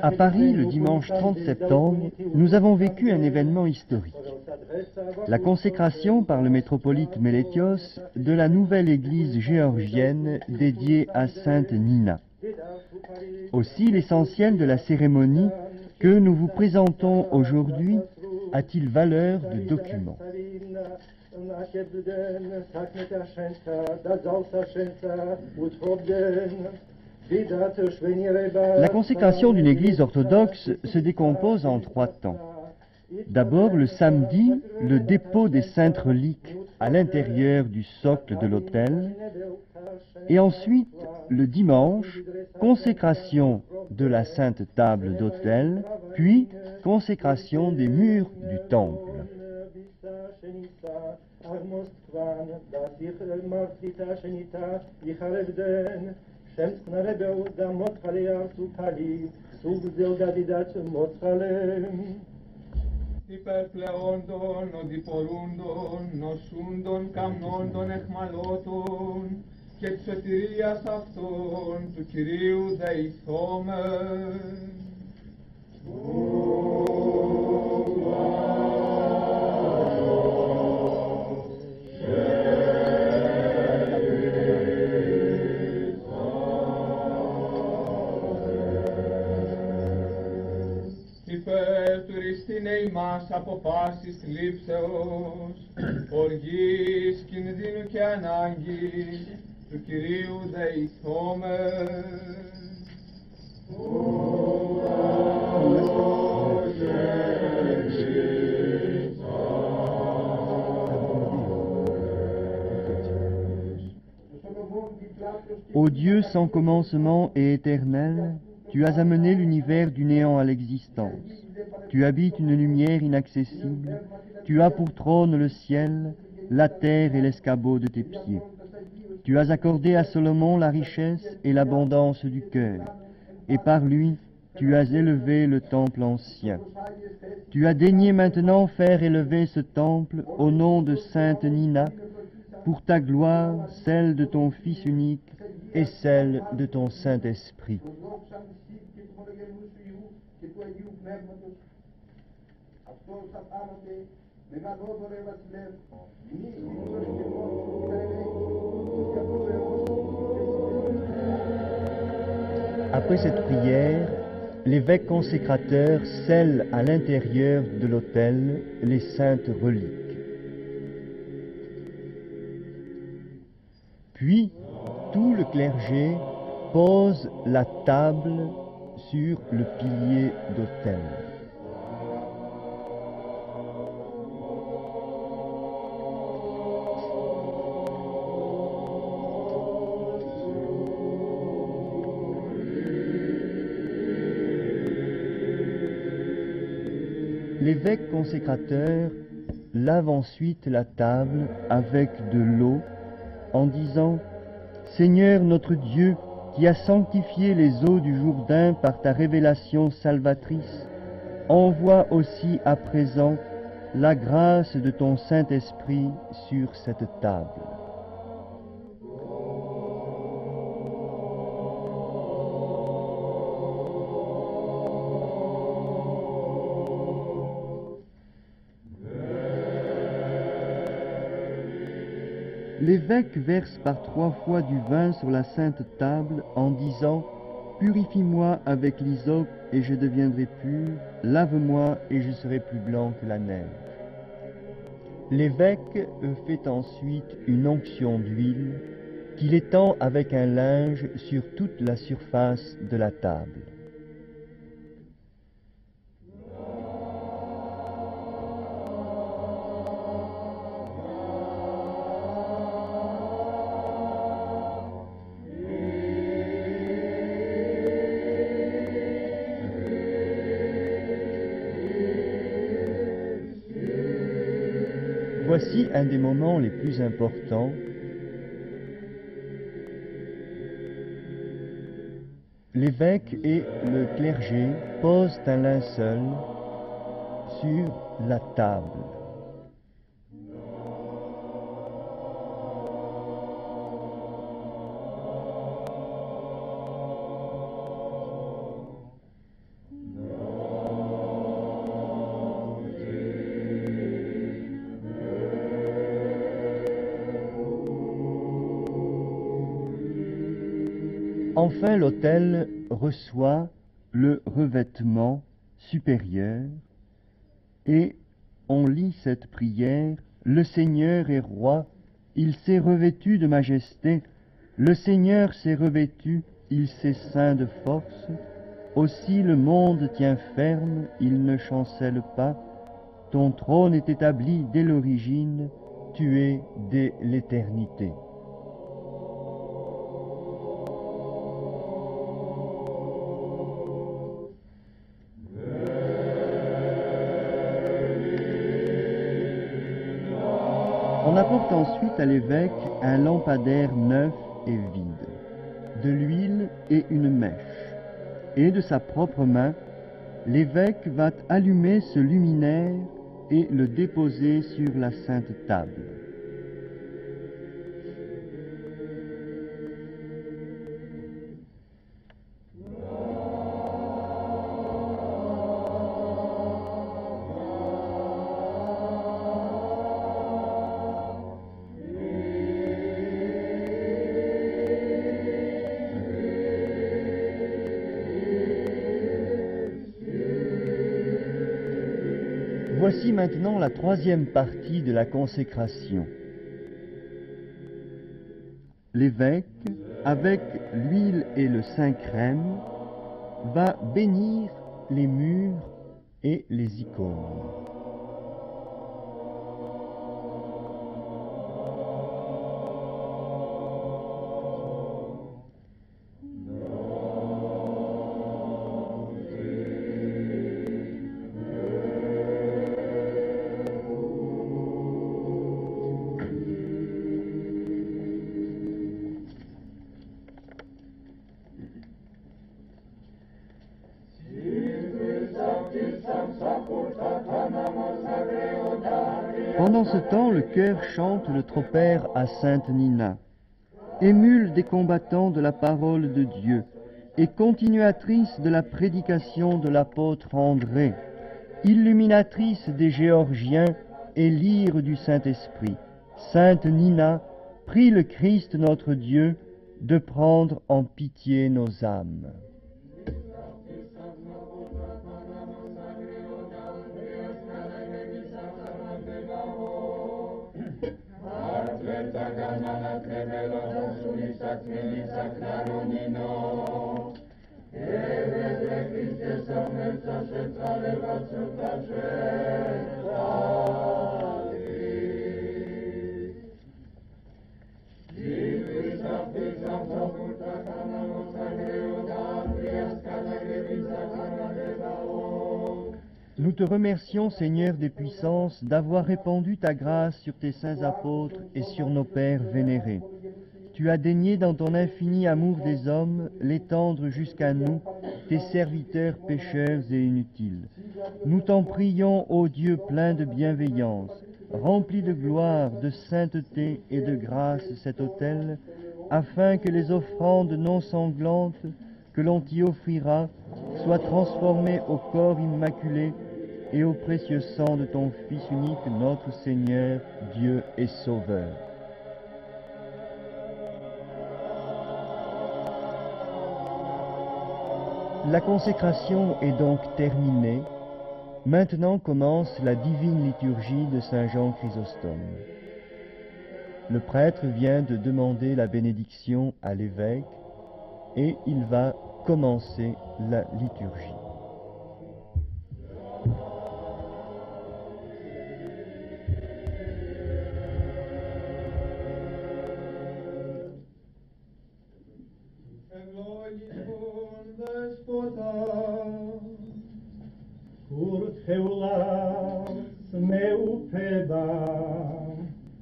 À Paris, le dimanche 30 septembre, nous avons vécu un événement historique. La consécration par le métropolite Meletios de la nouvelle église géorgienne dédiée à Sainte Nina. Aussi, l'essentiel de la cérémonie que nous vous présentons aujourd'hui a-t-il valeur de document. La consécration d'une église orthodoxe se décompose en 3 temps. D'abord, le samedi, le dépôt des saintes reliques à l'intérieur du socle de l'autel, et ensuite, le dimanche, consécration de la sainte table d'autel, puis consécration des murs du temple. Υπερπλεόντων, οδηπορούντων, νοσούντων, καμνόντων, εχμαλώτων και της σωτηρίας αυτών του Κυρίου δεηθόμεν. Υπερτουριστήνε ημάς από πάσης λήψεως, οργής, κινδύνου και ανάγκης, του Κυρίου δεηθόμεν. Ô Dieu sans commencement et éternel, tu as amené l'univers du néant à l'existence. Tu habites une lumière inaccessible. Tu as pour trône le ciel, la terre et l'escabeau de tes pieds. Tu as accordé à Salomon la richesse et l'abondance du cœur, et par lui tu as élevé le temple ancien. Tu as daigné maintenant faire élever ce temple au nom de Sainte Nina, pour ta gloire, celle de ton Fils unique et celle de ton Saint-Esprit. Après cette prière, l'évêque consécrateur scelle à l'intérieur de l'autel les saintes reliques. Puis, tout le clergé pose la table sur le pilier d'autel. L'évêque consécrateur lave ensuite la table avec de l'eau en disant « Seigneur notre Dieu, qui as sanctifié les eaux du Jourdain par ta révélation salvatrice, envoie aussi à présent la grâce de ton Saint-Esprit sur cette table. » L'évêque verse par 3 fois du vin sur la sainte table en disant « Purifie-moi avec l'hysope et je deviendrai pur, lave-moi et je serai plus blanc que la neige. » L'évêque fait ensuite une onction d'huile qu'il étend avec un linge sur toute la surface de la table. Voici un des moments les plus importants. L'évêque et le clergé posent un linceul sur la table. Enfin, l'autel reçoit le revêtement supérieur et on lit cette prière. Le Seigneur est roi, il s'est revêtu de majesté, le Seigneur s'est revêtu, il s'est ceint de force, aussi le monde tient ferme, il ne chancelle pas, ton trône est établi dès l'origine, tu es dès l'éternité. On apporte ensuite à l'évêque un lampadaire neuf et vide, de l'huile et une mèche, et de sa propre main, l'évêque va allumer ce luminaire et le déposer sur la sainte table. Voici maintenant la troisième partie de la consécration. L'évêque, avec l'huile et le saint crème, va bénir les murs et les icônes. Pendant ce temps, le chœur chante le tropère à Sainte Nina, émule des combattants de la parole de Dieu et continuatrice de la prédication de l'apôtre André, illuminatrice des Géorgiens et lyre du Saint-Esprit. Sainte Nina, prie le Christ notre Dieu de prendre en pitié nos âmes. Nous te remercions, Seigneur des puissances, d'avoir répandu ta grâce sur tes saints apôtres et sur nos pères vénérés. Tu as daigné dans ton infini amour des hommes l'étendre jusqu'à nous, tes serviteurs pécheurs et inutiles. Nous t'en prions, ô Dieu plein de bienveillance, rempli de gloire, de sainteté et de grâce cet autel, afin que les offrandes non sanglantes que l'on t'y offrira soient transformées au corps immaculé et au précieux sang de ton Fils unique, notre Seigneur, Dieu et Sauveur. La consécration est donc terminée. Maintenant commence la divine liturgie de Saint Jean Chrysostome. Le prêtre vient de demander la bénédiction à l'évêque et il va commencer la liturgie.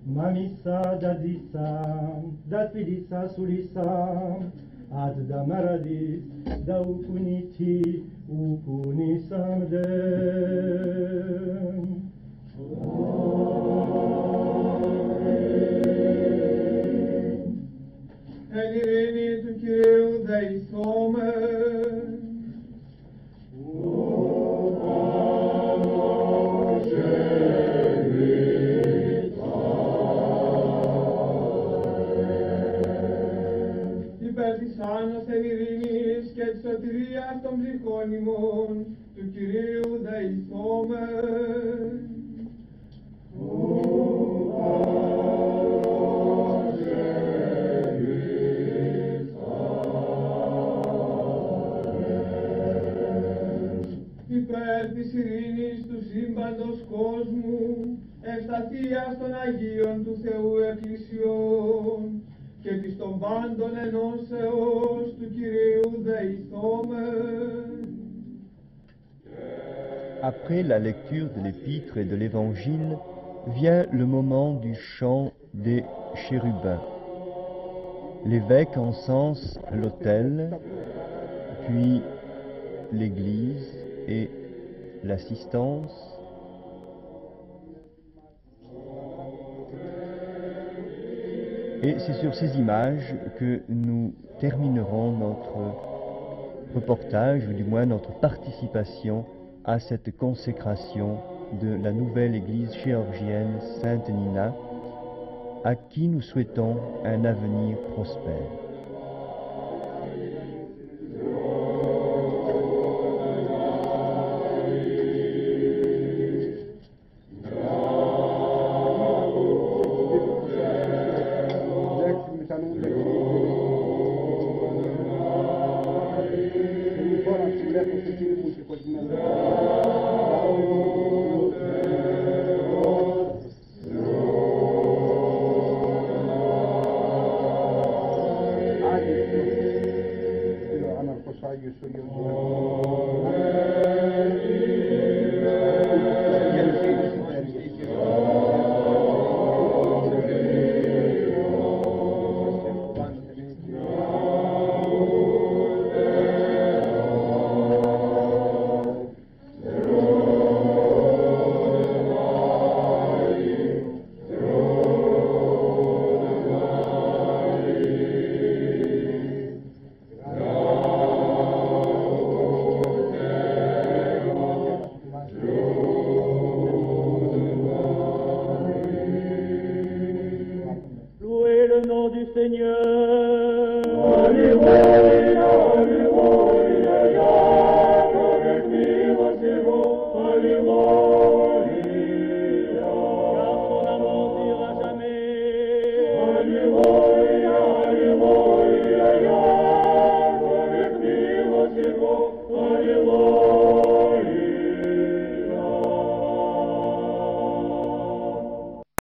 Mamisa dadisam, datvidisa sulisam, ad damaradis, da ukuniti, ukunisam dem. Elini tu Kyriou deisome. άνος εν ειρήνης και της σωτηρίας των ψυχών ημών, του Κυρίου δεηθόμεν. Υπέρ της ειρήνης του σύμπαντος κόσμου, ευσταθίας των Αγίων του Θεού Εκκλησιών και της των πάντων ενώσεως του Κυρίου δεηθόμεν. Après la lecture de l'épître et de l'évangile, vient le moment du chant des chérubins. L'évêque encense l'autel, puis l'église et l'assistance. Et c'est sur ces images que nous terminerons notre reportage, ou du moins notre participation à cette consécration de la nouvelle église géorgienne Sainte Nina, à qui nous souhaitons un avenir prospère. Louez le nom du Seigneur. Alléluia, alléluia.